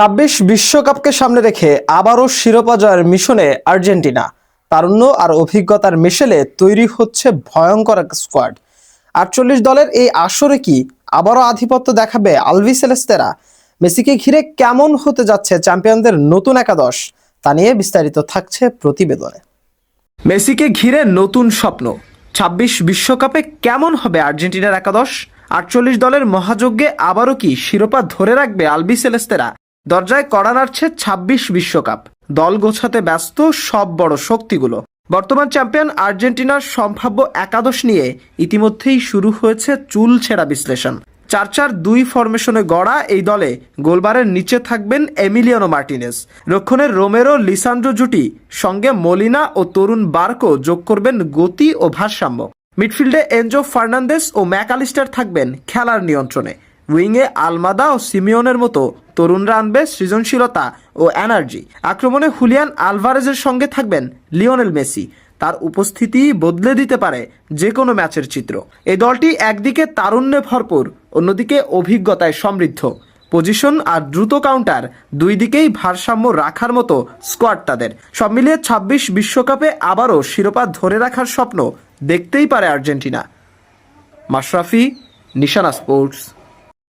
২৬ বিশ্বকাপকে সামনে রেখে আবারও শিরোপা জয়ের মিশনে আর্জেন্টিনা। তারুণ্য আর অভিজ্ঞতার মিশেলে তৈরি হচ্ছে ভয়ঙ্কর এক স্কোয়াড। ৪৮ দলের এই আসরে কি আবারও আধিপত্য দেখাবে আলবিসেলেস্তেরা? মেসিকে ঘিরে কেমন হতে যাচ্ছে চ্যাম্পিয়নদের নতুন একাদশ, তা নিয়ে বিস্তারিত থাকছে প্রতিবেদনে। মেসিকে ঘিরে নতুন স্বপ্ন। ২৬ বিশ্বকাপে কেমন হবে আর্জেন্টিনার একাদশ? ৪৮ দলের মহাযজ্ঞে আবারও কি শিরোপা ধরে রাখবে আলবিসেলেস্তেরা? দরজায় কড়া নাড়ছে ২৬ বিশ্বকাপ। দল গোছাতে ব্যস্ত সব বড় শক্তিগুলো। বর্তমান চ্যাম্পিয়ন আর্জেন্টিনার সম্ভাব্য একাদশ নিয়ে ইতিমধ্যেই শুরু হয়েছে চুলছেড়া বিশ্লেষণ। ৪-৪-২ ফরমেশনে গড়া এই দলে গোলবারের নিচে থাকবেন এমিলিয়ানো মার্টিনেজ, রক্ষণের রোমেরো লিসান্ড্রো জুটি, সঙ্গে মলিনা ও তরুণ বার্কো যোগ করবেন গতি ও ভারসাম্য। মিডফিল্ডে এনজো ফার্নান্দেস ও ম্যাকআলিস্টার থাকবেন খেলার নিয়ন্ত্রণে। উইংয়ে আলমাদা ও সিমিওনের মতো তরুণরা আনবে সৃজনশীলতা ও এনার্জি। আক্রমণে হুলিয়ান আলভারেজের সঙ্গে থাকবেন লিওনেল মেসি। তার উপস্থিতি বদলে দিতে পারে যে কোনো ম্যাচের চিত্র। এই দলটি একদিকে তারুণ্যে ভরপুর, অন্যদিকে অভিজ্ঞতায় সমৃদ্ধ। পজিশন আর দ্রুত কাউন্টার, দুই দিকেই ভারসাম্য রাখার মতো স্কোয়াড তাদের। সব মিলিয়ে ২৬ বিশ্বকাপে আবারও শিরোপা ধরে রাখার স্বপ্ন দেখতেই পারে আর্জেন্টিনা। মাশরাফি, নিশানা স্পোর্টস।